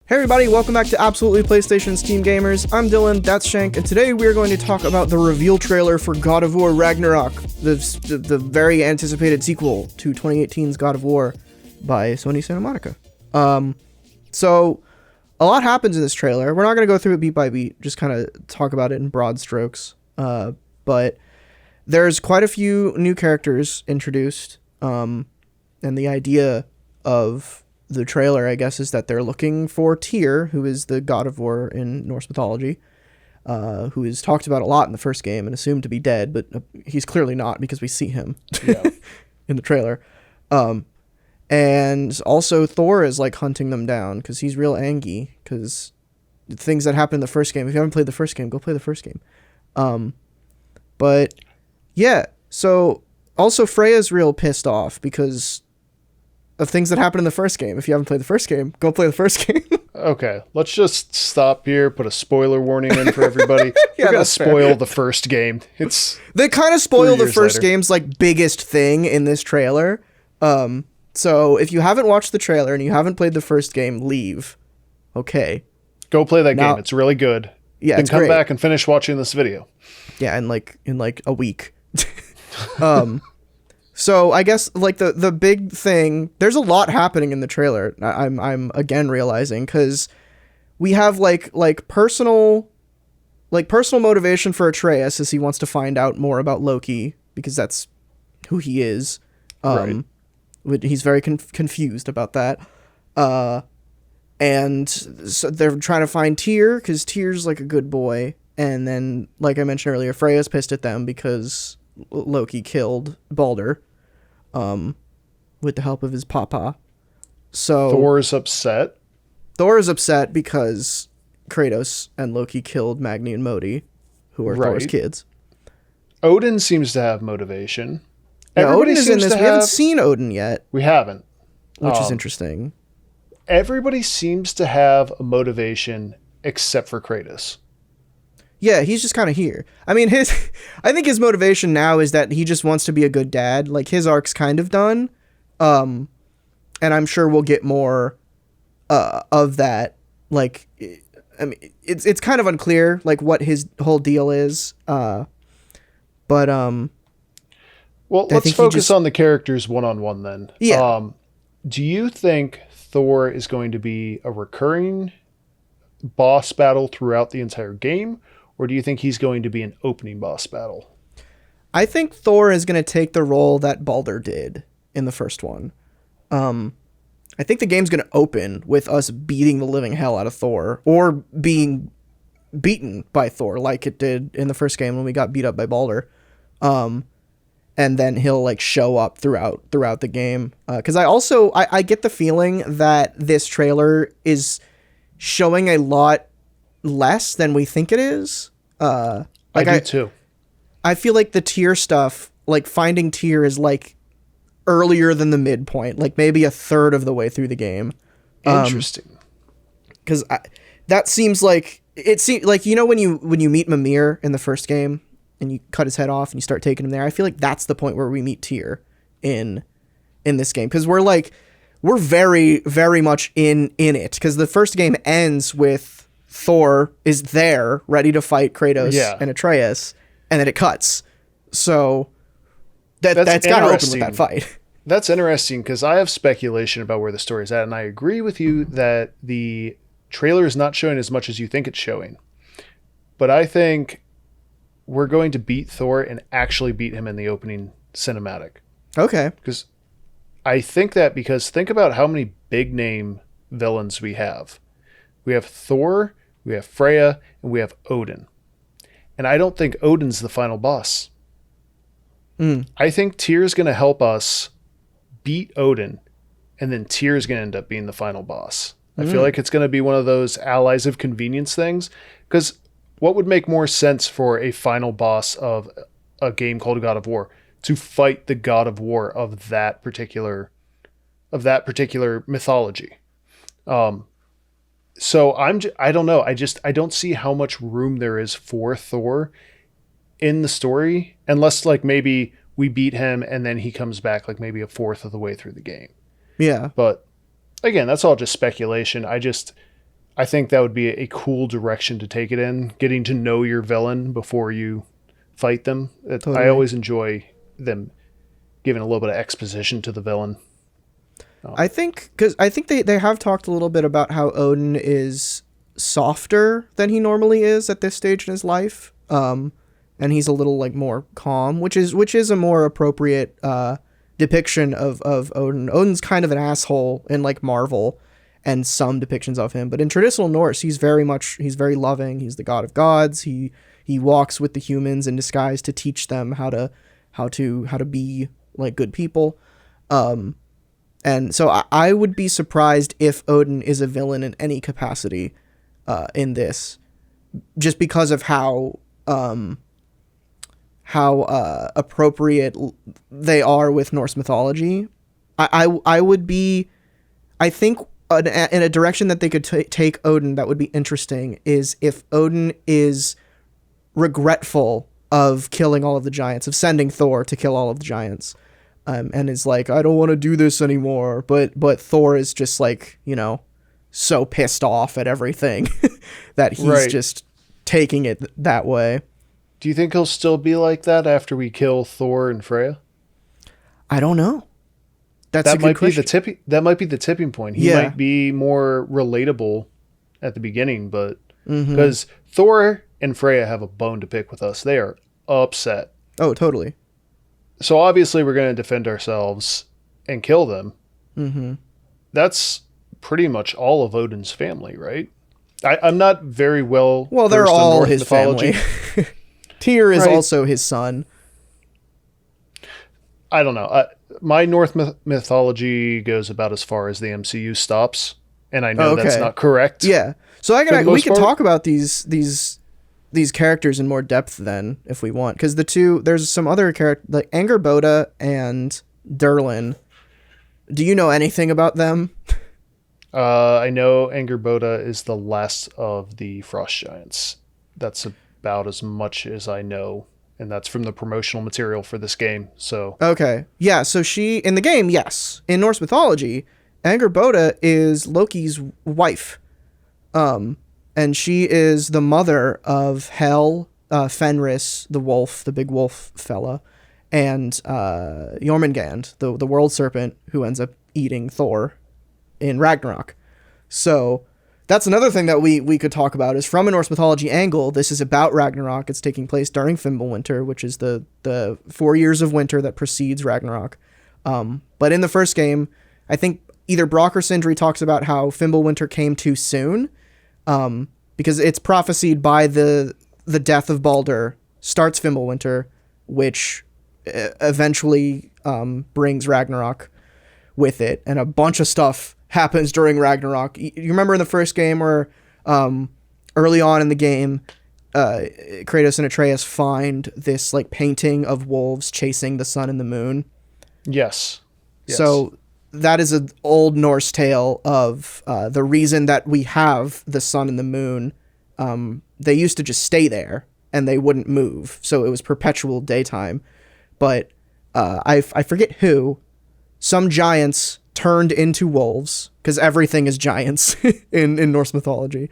Hey everybody, welcome back to Absolutely PlayStation's Team Gamers. I'm Dylan, that's Shank, and today we're going to talk about the reveal trailer for God of War Ragnarok, the very anticipated sequel to 2018's God of War by Sony Santa Monica. So, a lot happens in this trailer. We're not going to go through it beat by beat, just kind of talk about it in broad strokes. But there's quite a few new characters introduced, and the idea of the trailer, I guess, is that they're looking for Tyr, who is the god of war in Norse mythology, who is talked about a lot in the first game and assumed to be dead, but he's clearly not because we see him in the trailer. And also Thor is like hunting them down because he's real angry because things that happened in the first game. If you haven't played the first game, go play the first game. But yeah, so also Freya's real pissed off because of things that happened in the first game. If you haven't played the first game, go play the first game. Okay, let's just stop here, put a spoiler warning in for everybody. Yeah, We're going to that's spoil fair. the first game. They kind of spoil 3 the years first later. game's like biggest thing in this trailer. So if you haven't watched the trailer and you haven't played the first game, leave. Okay. Go play that Now- game. It's really good. Yeah, Then it's come great. back and finish watching this video. Yeah, in like a week. So I guess like the big thing, there's a lot happening in the trailer. I'm again realizing because we have like personal motivation for Atreus as he wants to find out more about Loki because that's who he is. Right. He's very confused about that. And so they're trying to find Tyr because Tyr's like a good boy. And then, like I mentioned earlier, Freya's pissed at them because Loki killed Baldur, with the help of his papa. So Thor's upset. Thor is upset because Kratos and Loki killed Magni and Modi, who are Thor's Right. kids. Odin seems to have motivation. Yeah, Everybody Odin is in seems this. to We haven't have- seen Odin yet, We haven't. which is interesting. Everybody seems to have a motivation except for Kratos. Yeah, he's just kind of here. I mean, I think his motivation now is that he just wants to be a good dad. Like, his arc's kind of done. And I'm sure we'll get more of that. Like, I mean, it's kind of unclear, like, what his whole deal is. But Well, I let's think he focus just- on the characters one-on-one then. Yeah. Do you think Thor is going to be a recurring boss battle throughout the entire game? Or do you think he's going to be an opening boss battle? I think Thor is going to take the role that Baldur did in the first one. I think the game's going to open with us beating the living hell out of Thor, or being beaten by Thor like it did in the first game when we got beat up by Baldur. And then he'll like show up throughout the game. Because I get the feeling that this trailer is showing a lot less than we think it is. I do too. I feel like the Tyr stuff, like finding Tyr is like earlier than the midpoint, like maybe a third of the way through the game. Interesting. Because that seems like it seems like, you know, when you meet Mimir in the first game and you cut his head off and you start taking him there, I feel like that's the point where we meet Tyr in this game, because we're very, very much in it, because the first game ends with Thor is there ready to fight Kratos and Atreus, and then it cuts. So that's got to open with that fight. That's interesting because I have speculation about where the story is at, and I agree with you that the trailer is not showing as much as you think it's showing. But I think we're going to beat Thor and actually beat him in the opening cinematic. Okay. Because I think that because think about how many big name villains we have. We have Thor, we have Freya, and we have Odin. And I don't think Odin's the final boss. I think Tyr's going to help us beat Odin, and then Tyr's going to end up being the final boss. I feel like it's going to be one of those allies of convenience things, because what would make more sense for a final boss of a game called God of War to fight the God of War of that particular mythology? So I don't know. I don't see how much room there is for Thor in the story, unless like maybe we beat him and then he comes back like maybe a fourth of the way through the game. Yeah. But again, that's all just speculation. I think that would be a cool direction to take it in, getting to know your villain before you fight them. Totally. I always enjoy them giving a little bit of exposition to the villain. I think they have talked a little bit about how Odin is softer than he normally is at this stage in his life, and he's a little like more calm, which is a more appropriate depiction of Odin. Odin's kind of an asshole in like Marvel and some depictions of him, but in traditional Norse, he's very loving. He's the god of gods. He walks with the humans in disguise to teach them how to be like good people. And so I would be surprised if Odin is a villain in any capacity in this, just because of how appropriate they are with Norse mythology. I would be, I think, in a direction that they could take Odin that would be interesting is if Odin is regretful of killing all of the giants, of sending Thor to kill all of the giants. And is like, I don't want to do this anymore. But Thor is just like, so pissed off at everything that he's just taking it that way. Do you think he'll still be like that after we kill Thor and Freya? I don't know. That might be the tipping point. He might be more relatable at the beginning, but because Thor and Freya have a bone to pick with us, they are upset. Oh, totally. So obviously we're going to defend ourselves and kill them. Mm-hmm. That's pretty much all of Odin's family, right? I'm not very well. Well, they're all his mythology. family. Tyr is also his son. I don't know. My Norse mythology goes about as far as the MCU stops, and I know that's not correct. Yeah. So we can talk about these characters in more depth then, if we want, because there's some other characters like Angerboda and Durlin. Do you know anything about them? I know Angerboda is the last of the frost giants. That's about as much as I know, and that's from the promotional material for this game. So okay, yeah. So she in the game, yes. In Norse mythology, Angerboda is Loki's wife. And she is the mother of Hel, Fenris, the wolf, the big wolf fella, and Jormungand, the world serpent who ends up eating Thor in Ragnarok. So that's another thing that we could talk about is from a Norse mythology angle. This is about Ragnarok. It's taking place during Fimbulwinter, which is the 4 years of winter that precedes Ragnarok. But in the first game, I think either Brock or Sindri talks about how Fimbulwinter came too soon. Because it's prophesied by the death of Balder starts Fimbulwinter, which eventually brings Ragnarok with it, and a bunch of stuff happens during Ragnarok. You remember in the first game where early on in the game, Kratos and Atreus find this like painting of wolves chasing the sun and the moon? Yes. So that is an old Norse tale of the reason that we have the sun and the moon. They used to just stay there and they wouldn't move. So it was perpetual daytime. But I forget who. Some giants turned into wolves, because everything is giants in Norse mythology.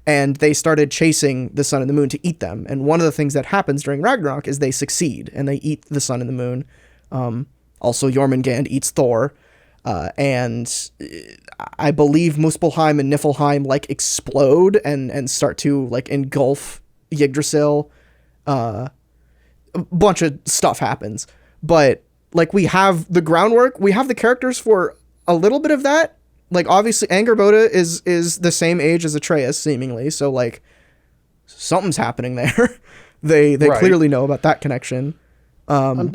And they started chasing the sun and the moon to eat them. And one of the things that happens during Ragnarok is they succeed and they eat the sun and the moon. Also, Jormungand eats Thor. And I believe Muspelheim and Niflheim like explode and start to like engulf Yggdrasil. A bunch of stuff happens, but like we have the groundwork, we have the characters for a little bit of that. Like obviously Angerboda is the same age as Atreus seemingly, so like something's happening there. they clearly know about that connection. I'm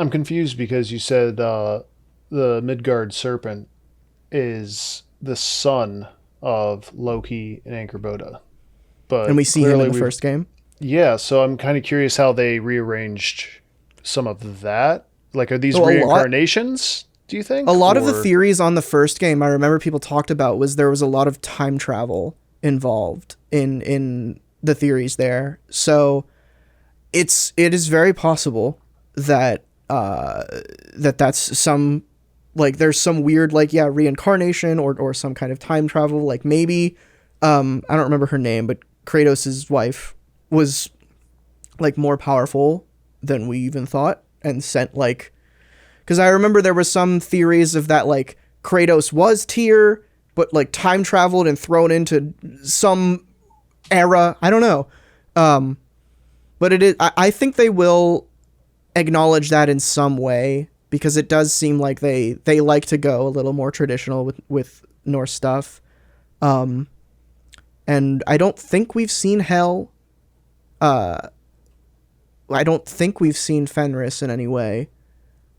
confused because you said the Midgard serpent is the son of Loki and Angerboda. And we see him in the first game? Yeah, so I'm kind of curious how they rearranged some of that. Like, are these reincarnations, do you think? A lot of the theories on the first game I remember people talked about was there was a lot of time travel involved in the theories there. So it is very possible that that's some, like, there's some weird, like, reincarnation or some kind of time travel. Like, maybe I don't remember her name, but Kratos' wife was like more powerful than we even thought, and sent like, because I remember there was some theories of that like Kratos was Tyr, but like time traveled and thrown into some era. I don't know. But it is, I think they will acknowledge that in some way, because it does seem like they like to go a little more traditional with Norse stuff. And I don't think we've seen Hel. I don't think we've seen Fenris in any way,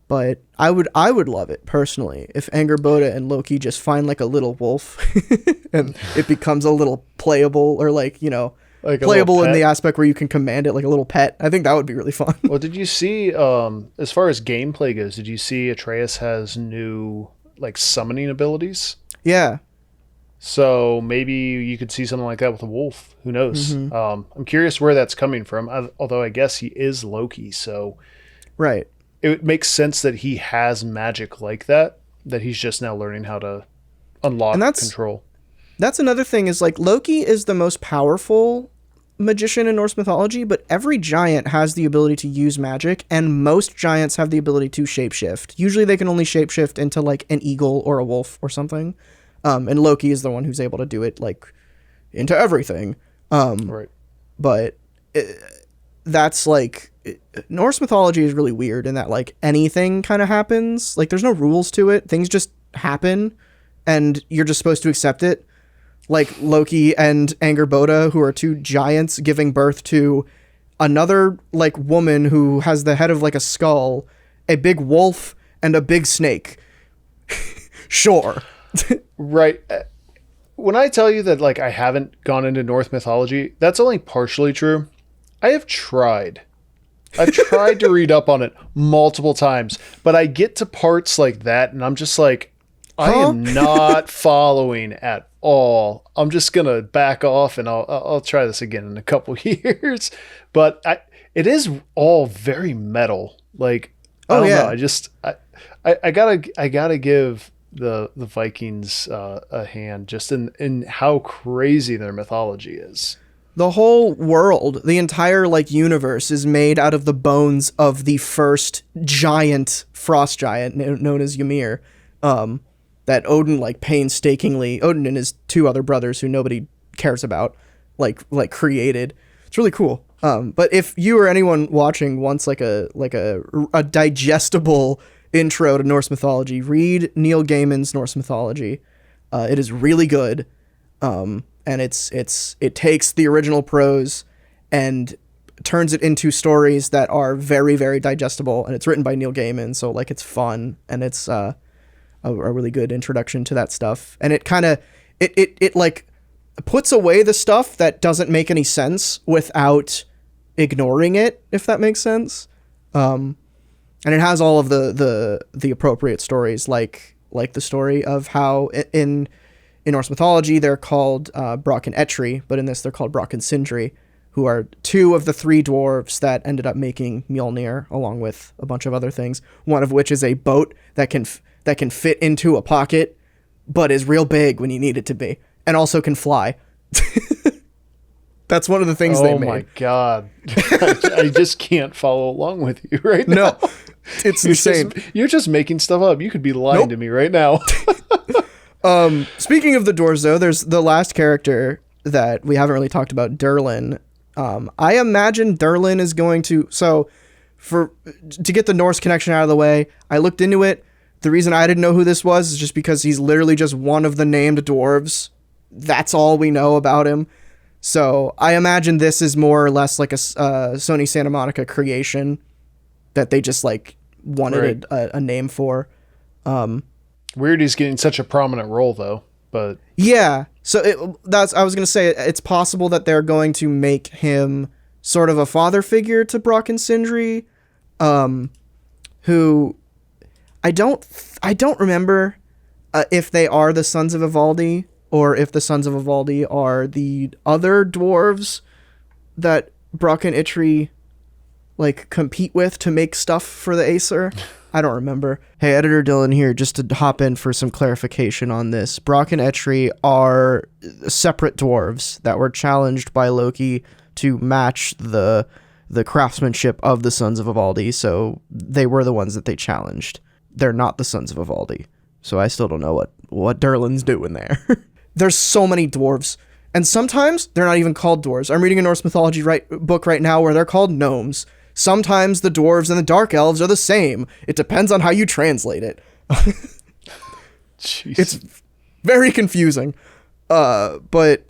but I would love it personally if Angerboda and Loki just find like a little wolf and it becomes a little playable, or like, you know, like playable in the aspect where you can command it like a little pet. I think that would be really fun. Well, did you see, as far as gameplay goes, did you see Atreus has new like summoning abilities? Yeah. So maybe you could see something like that with a wolf. Who knows? I'm curious where that's coming from. Although I guess he is Loki, so right. It makes sense that he has magic like that. That he's just now learning how to unlock and control. That's another thing. Is like Loki is the most powerful magician in Norse mythology, but every giant has the ability to use magic, and most giants have the ability to shapeshift. Usually, they can only shapeshift into like an eagle or a wolf or something. And Loki is the one who's able to do it like into everything. Right. But that's like Norse mythology is really weird in that like anything kind of happens. Like there's no rules to it. Things just happen and you're just supposed to accept it. Like Loki and Angerboda, who are two giants giving birth to another like woman who has the head of like a skull, a big wolf, and a big snake. Sure. Right. When I tell you that like I haven't gone into Norse mythology, that's only partially true. I've tried to read up on it multiple times, but I get to parts like that and I'm just like, I am not following at all. I'm just going to back off and I'll try this again in a couple years. But it is all very metal. Like, I don't know. I gotta give the Vikings a hand just in how crazy their mythology is. The whole world, the entire like universe is made out of the bones of the first giant frost giant known as Ymir, that Odin like painstakingly, Odin and his two other brothers who nobody cares about, like created. It's really cool. But if you or anyone watching wants like a digestible intro to Norse mythology, read Neil Gaiman's Norse mythology. It is really good. And it takes the original prose and turns it into stories that are very, very digestible, and it's written by Neil Gaiman, so like it's fun, and it's a really good introduction to that stuff. And it kind of it like puts away the stuff that doesn't make any sense without ignoring it, if that makes sense. And it has all of the appropriate stories, like the story of how in Norse mythology, they're called Brock and Etri, but in this, they're called Brock and Sindri, who are two of the three dwarves that ended up making Mjolnir, along with a bunch of other things. One of which is a boat that can fit into a pocket, but is real big when you need it to be, and also can fly. That's one of the things they made. Oh my god! I just can't follow along with you right now. No, it's insane. You're just making stuff up. You could be lying to me right now. Speaking of the dwarves, though, there's the last character that we haven't really talked about, Durlin. I imagine Durlin is going to... So, to get the Norse connection out of the way, I looked into it. The reason I didn't know who this was is just because he's literally just one of the named dwarves. That's all we know about him. So, I imagine this is more or less like a Sony Santa Monica creation that they just, like, wanted a name for. Weird he's getting such a prominent role, though. But yeah, so I was going to say it's possible that they're going to make him sort of a father figure to Brock and Sindri, who I don't remember if they are the sons of Ivaldi or if the sons of Ivaldi are the other dwarves that Brock and Itri like compete with to make stuff for the Aesir. I don't remember. Hey, editor Dylan here, just to hop in for some clarification on this. Brock and Etri are separate dwarves that were challenged by Loki to match the craftsmanship of the Sons of Ivaldi, so they were the ones that they challenged. They're not the Sons of Ivaldi, so I still don't know what Derlin's doing there. There's so many dwarves, and sometimes they're not even called dwarves. I'm reading a Norse mythology book right now where they're called gnomes. Sometimes the dwarves and the dark elves are the same. It depends on how you translate it. Jeez. It's very confusing. But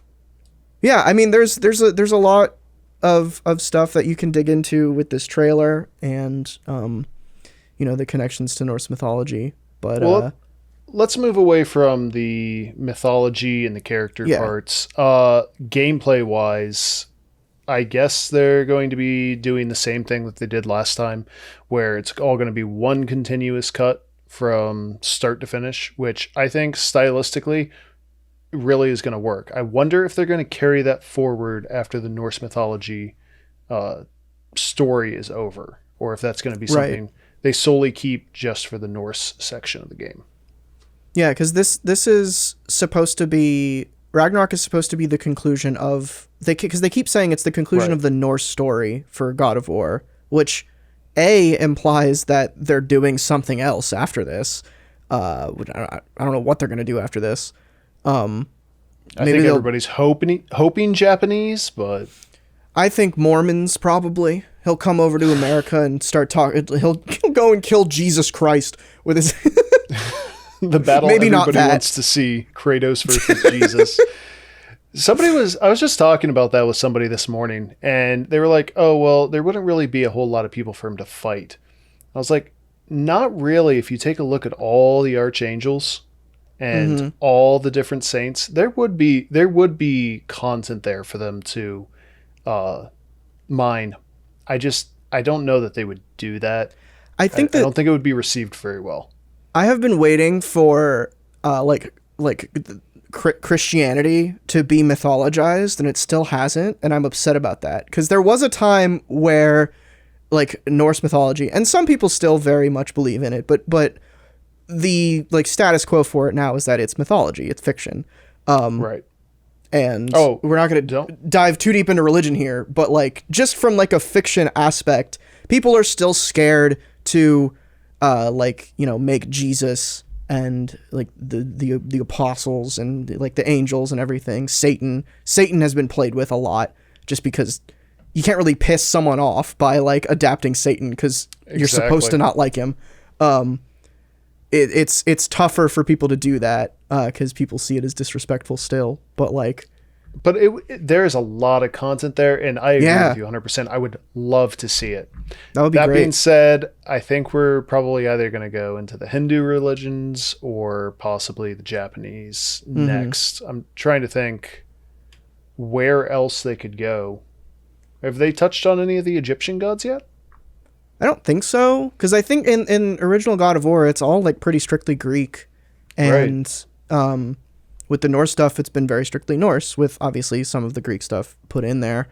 yeah, I mean, there's a lot of stuff that you can dig into with this trailer, and the connections to Norse mythology. But let's move away from the mythology and the character parts. Gameplay wise, I guess they're going to be doing the same thing that they did last time, where it's all going to be one continuous cut from start to finish, which I think stylistically really is going to work. I wonder if they're going to carry that forward after the Norse mythology story is over, or if that's going to be something they solely keep just for the Norse section of the game. Yeah, because this is supposed to be... Ragnarok is supposed to be the conclusion of... Because they keep saying it's the conclusion of the Norse story for God of War, which, A, implies that they're doing something else after this. I don't know what they're going to do after this. I think everybody's hoping Japanese, but... I think Mormons, probably. He'll come over to America and start talking... He'll go and kill Jesus Christ with his... The battle Maybe everybody wants to see, Kratos versus Jesus. I was just talking about that with somebody this morning, and they were like, oh, well, there wouldn't really be a whole lot of people for him to fight. I was like, not really. If you take a look at all the archangels and all the different saints, there would be content there for them to mine. I don't know that they would do that. I don't think it would be received very well. I have been waiting for Christianity to be mythologized, and it still hasn't, and I'm upset about that, because there was a time where Norse mythology, and some people still very much believe in it, but the status quo for it now is that it's mythology, it's fiction. Right. And we're not going to dive too deep into religion here, but just from a fiction aspect, people are still scared to make Jesus and the apostles and the angels and everything. Satan has been played with a lot, just because you can't really piss someone off by adapting Satan, because you're supposed to not like him. It's tougher for people to do that because people see it as disrespectful still, but there is a lot of content there, and I agree with you 100%. I would love to see it. That would be great. That being said, I think we're probably either going to go into the Hindu religions or possibly the Japanese next. I'm trying to think where else they could go. Have they touched on any of the Egyptian gods yet? I don't think so, because I think in original God of War, it's all pretty strictly Greek, and with the Norse stuff, it's been very strictly Norse, with obviously some of the Greek stuff put in there.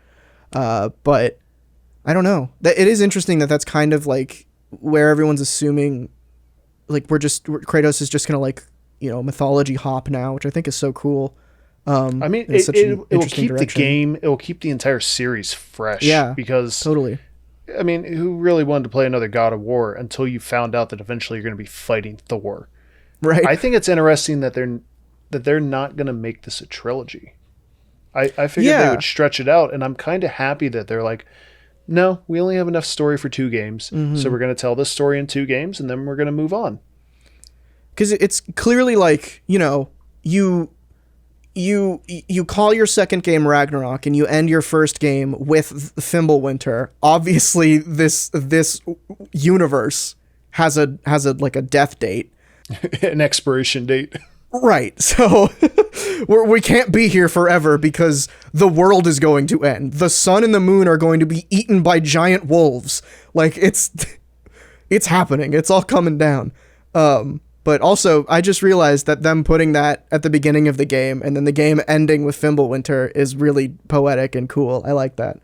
But I don't know. It is interesting that that's kind of where everyone's assuming Kratos is just going to mythology hop now, which I think is so cool. I mean, it will keep the game, it will keep the entire series fresh. Yeah, because totally. I mean, who really wanted to play another God of War until you found out that eventually you're going to be fighting Thor? Right. I think it's interesting that they're not going to make this a trilogy. I figured they would stretch it out, and I'm kind of happy that they're like, no, we only have enough story for 2 games, so we're going to tell this story in 2 games, and then we're going to move on. Because it's clearly you call your second game Ragnarok, and you end your first game with Fimbulwinter. Obviously, this universe has a death date, an expiration date. Right. So we can't be here forever because the world is going to end. The sun and the moon are going to be eaten by giant wolves. It's happening. It's all coming down. But also, I just realized that them putting that at the beginning of the game and then the game ending with Fimbulwinter is really poetic and cool. I like that.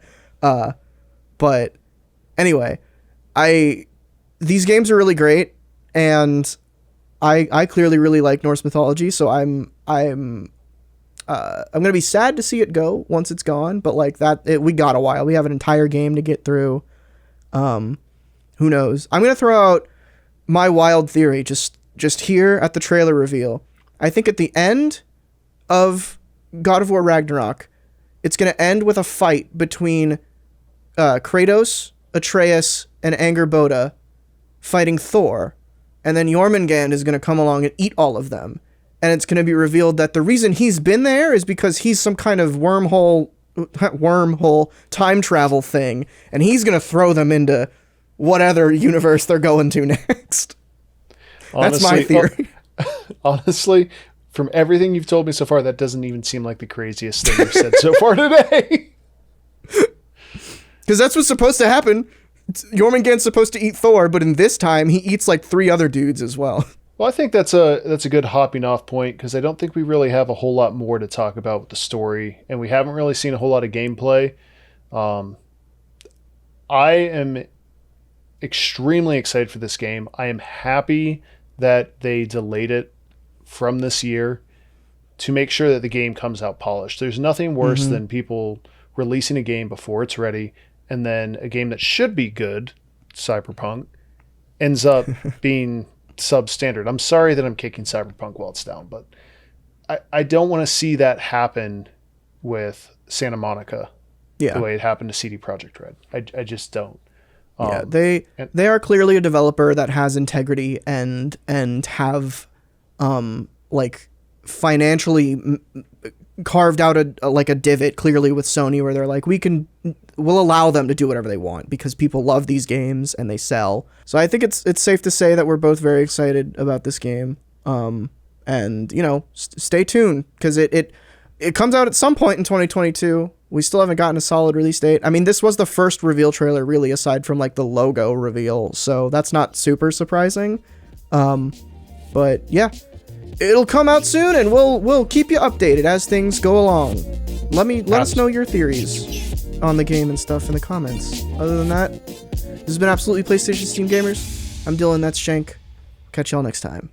But anyway, these games are really great. and I clearly really like Norse mythology, so I'm gonna be sad to see it go once it's gone. But like we got a while. We have an entire game to get through. Who knows? I'm gonna throw out my wild theory just here at the trailer reveal. I think at the end of God of War Ragnarok, it's gonna end with a fight between Kratos, Atreus, and Angerboda fighting Thor, and then Jormungand is going to come along and eat all of them. And it's going to be revealed that the reason he's been there is because he's some kind of wormhole time travel thing, and he's going to throw them into what other universe they're going to next. That's my theory. Honestly, from everything you've told me so far, that doesn't even seem like the craziest thing you've said so far today. Because that's what's supposed to happen. Jormungand's supposed to eat Thor, but in this time, he eats like 3 other dudes as well. Well, I think that's a good hopping off point, because I don't think we really have a whole lot more to talk about with the story, and we haven't really seen a whole lot of gameplay. I am extremely excited for this game. I am happy that they delayed it from this year to make sure that the game comes out polished. There's nothing worse than people releasing a game before it's ready, and then a game that should be good, Cyberpunk, ends up being substandard. I'm sorry that I'm kicking Cyberpunk while it's down, but I don't want to see that happen with Santa Monica the way it happened to CD Projekt Red. I just don't. They are clearly a developer that has integrity and have like financially carved out a divot clearly with Sony, where they're like, we'll allow them to do whatever they want because people love these games and they sell. So I think it's safe to say that we're both very excited about this game. And stay tuned, because it comes out at some point in 2022. We still haven't gotten a solid release date. I mean, this was the first reveal trailer really, aside from like the logo reveal, so that's not super surprising. But yeah, it'll come out soon, and we'll keep you updated as things go along. Let us know your theories on the game and stuff in the comments. Other than that, this has been Absolutely PlayStation Steam Gamers. I'm Dylan, that's Shank. Catch y'all next time.